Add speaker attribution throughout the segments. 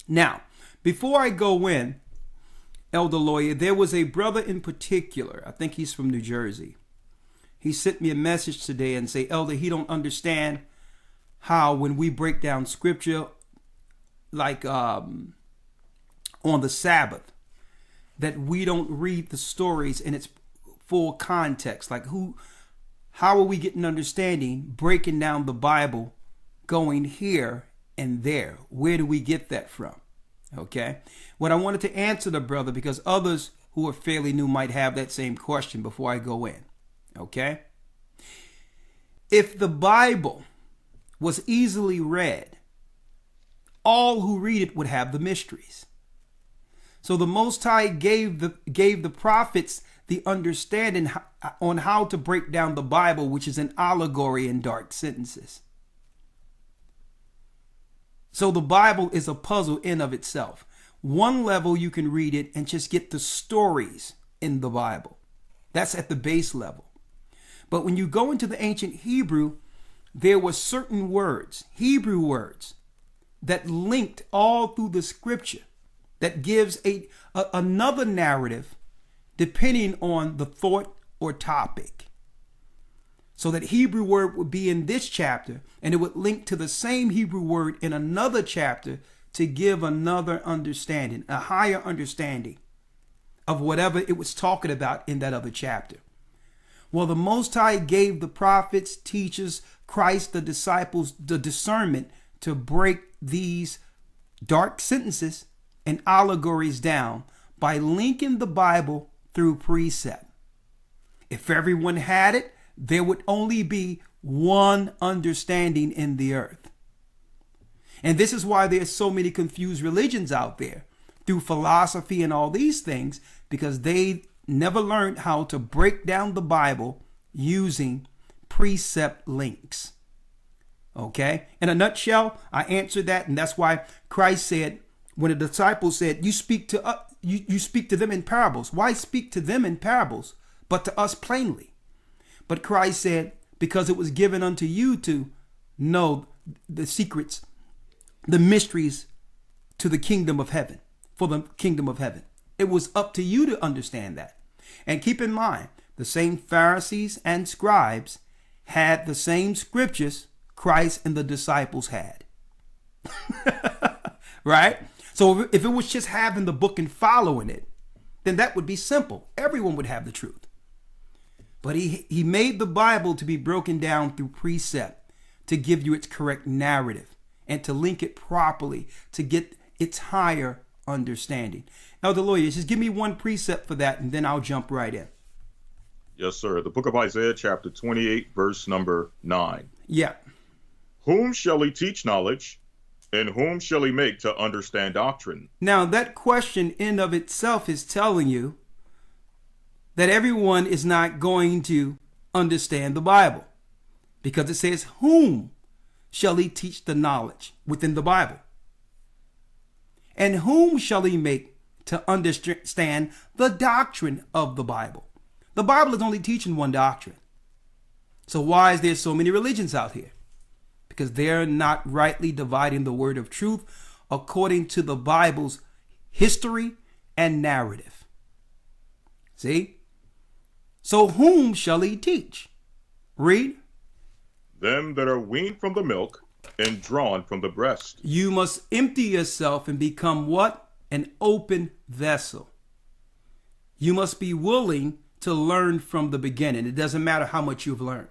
Speaker 1: Now, before I go in, Elder Lawyer, there was a brother in particular, I think he's from New Jersey. He sent me a message today and say, Elder, he don't understand how when we break down scripture, like on the Sabbath, that we don't read the stories in its full context. Like how are we getting understanding, breaking down the Bible, going here and there? Where do we get that from? Okay. What I wanted to answer the brother, because others who are fairly new might have that same question before I go in. Okay. If the Bible was easily read, all who read it would have the mysteries. So the Most High gave the prophets the understanding on how to break down the Bible, which is an allegory in dark sentences. So the Bible is a puzzle in of itself. One level you can read it and just get the stories in the Bible. That's at the base level. But when you go into the ancient Hebrew, there were certain words, Hebrew words, that linked all through the scripture, that gives another narrative depending on the thought or topic. So that Hebrew word would be in this chapter, and it would link to the same Hebrew word in another chapter to give another understanding, a higher understanding of whatever it was talking about in that other chapter. Well, the Most High gave the prophets, teachers, Christ, the disciples, the discernment to break these dark sentences and allegories down by linking the Bible through precept. If everyone had it, there would only be one understanding in the earth. And this is why there's so many confused religions out there through philosophy and all these things, because they never learned how to break down the Bible using precept links. Okay? In a nutshell, I answered that, and that's why Christ said, when the disciples said, you speak to them in parables. Why speak to them in parables, but to us plainly? But Christ said, because it was given unto you to know the secrets, the mysteries to the kingdom of heaven, for the kingdom of heaven. It was up to you to understand that. And keep in mind, the same Pharisees and scribes had the same scriptures Christ and the disciples had. Right? So if it was just having the book and following it, then that would be simple. Everyone would have the truth. But he made the Bible to be broken down through precept, to give you its correct narrative and to link it properly to get its higher understanding. Elder Lawyer, just give me one precept for that, and then I'll jump right in.
Speaker 2: Yes, sir. The book of Isaiah, chapter 28, verse number 9.
Speaker 1: Yeah.
Speaker 2: Whom shall he teach knowledge, and whom shall he make to understand doctrine?
Speaker 1: Now, that question in of itself is telling you that everyone is not going to understand the Bible, because it says, whom shall he teach the knowledge within the Bible? And whom shall he make to understand the doctrine of the Bible? The Bible is only teaching one doctrine. So why is there so many religions out here? Because they're not rightly dividing the word of truth according to the Bible's history and narrative. See? So whom shall he teach? Read.
Speaker 2: Them that are weaned from the milk and drawn from the breast.
Speaker 1: You must empty yourself and become what? An open vessel. You must be willing to learn from the beginning. It doesn't matter how much you've learned.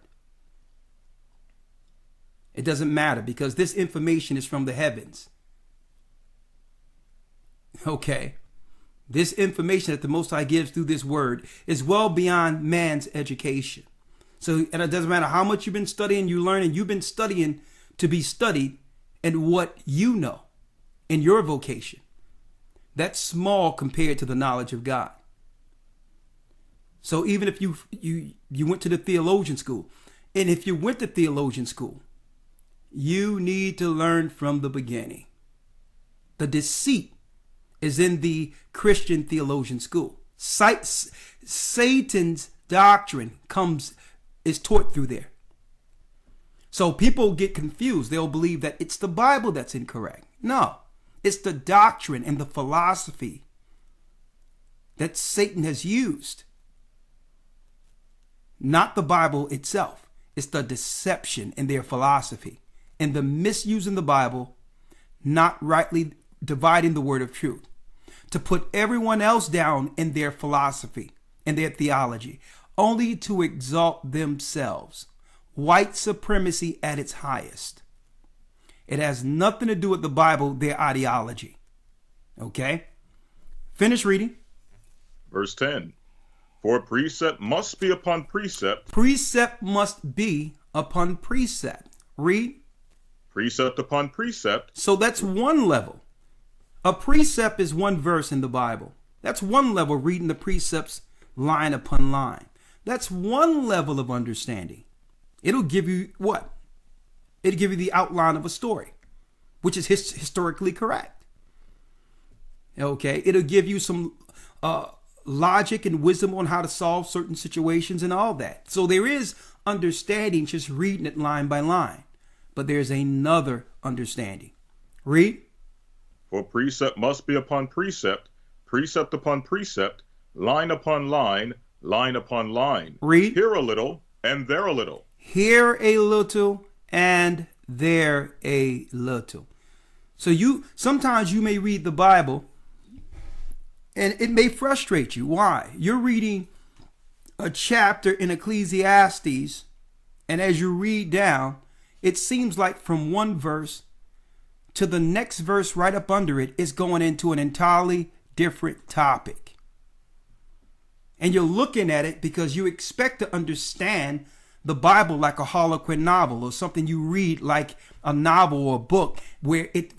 Speaker 1: It doesn't matter, because this information is from the heavens. Okay. This information that the Most High gives through this word is well beyond man's education. So, and it doesn't matter how much you've been studying, you learn, and you've been studying to be studied and what you know in your vocation. That's small compared to the knowledge of God. So even if you went to the theologian school, and if you went to theologian school, you need to learn from the beginning. The deceit is in the Christian theologian school. Satan's doctrine is taught through there. So people get confused. They'll believe that it's the Bible that's incorrect. No, It's the doctrine and the philosophy that Satan has used. Not the Bible itself. It's the deception in their philosophy and the misusing the Bible, not rightly dividing the word of truth, to put everyone else down in their philosophy and their theology, only to exalt themselves. White supremacy at its highest. It has nothing to do with the Bible, their ideology. Okay? Finish reading.
Speaker 2: Verse 10. For precept must be upon precept.
Speaker 1: Precept must be upon precept. Read.
Speaker 2: Precept upon precept.
Speaker 1: So that's one level. A precept is one verse in the Bible. That's one level, reading the precepts line upon line. That's one level of understanding. It'll give you what? It'll give you the outline of a story, which is historically correct. Okay, it'll give you some logic and wisdom on how to solve certain situations and all that. So there is understanding just reading it line by line, but there's another understanding. Read.
Speaker 2: For precept must be upon precept, precept upon precept, line upon line, line upon line.
Speaker 1: Read.
Speaker 2: Here a little and there a little.
Speaker 1: Here a little and there a little. So sometimes you may read the Bible and it may frustrate you. Why? You're reading a chapter in Ecclesiastes, and as you read down, it seems like from one verse to the next verse right up under it is going into an entirely different topic. And you're looking at it because you expect to understand the Bible like a Harlequin novel or something you read like a novel or a book where it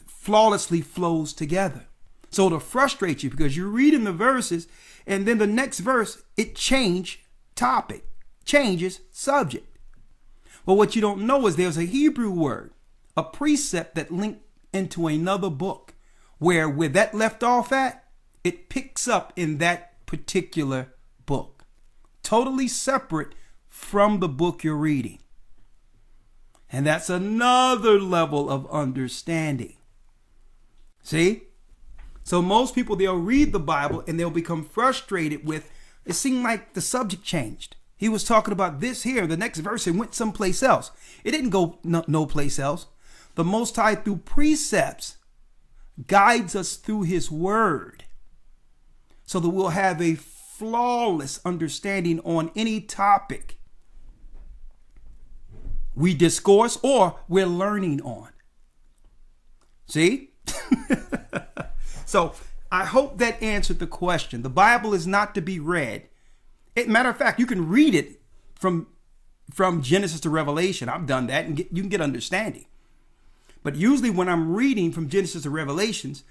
Speaker 1: flawlessly flows together. So it'll frustrate you because you're reading the verses and then the next verse, it changes topic, changes subject. But what you don't know is there's a Hebrew word, a precept that linked into another book where that left off at, it picks up in that particular book. Totally separate from the book you're reading. And that's another level of understanding. See? So most people, they'll read the Bible and they'll become frustrated with, it seemed like the subject changed. He was talking about this here. The next verse, it went someplace else. It didn't go no place else. The Most High, through precepts, guides us through his word so that we'll have a flawless understanding on any topic we discourse or we're learning on. See? So I hope that answered the question. The Bible is not to be read. Matter of fact, you can read it from Genesis to Revelation. I've done that and you can get understanding. But usually when I'm reading from Genesis to Revelations,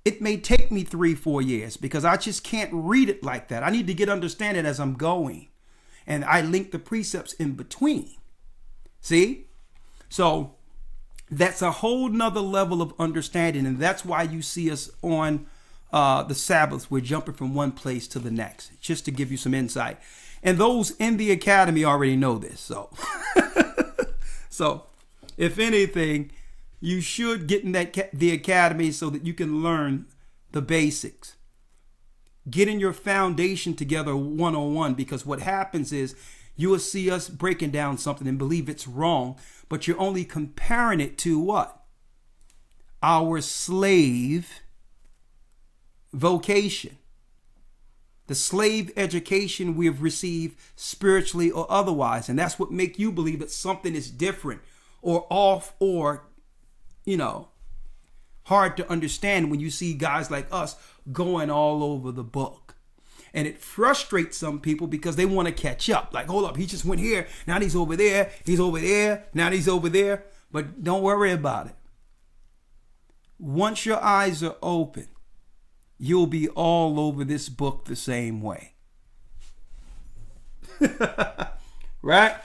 Speaker 1: it may take me 3-4 years because I just can't read it like that. I need to get understanding as I'm going. And I link the precepts in between. See? So that's a whole nother level of understanding. And that's why you see us on the Sabbaths. We're jumping from one place to the next, just to give you some insight. And those in the academy already know this. So if anything, you should get in the academy so that you can learn the basics. Getting your foundation together 101, because what happens is you will see us breaking down something and believe it's wrong, but you're only comparing it to what? Our slave vocation. The slave education we have received spiritually or otherwise. And that's what make you believe that something is different or off or, hard to understand when you see guys like us going all over the book. And it frustrates some people because they want to catch up. Like, hold up, he just went here. Now he's over there. He's over there. Now he's over there. But don't worry about it. Once your eyes are open, you'll be all over this book the same way. Right?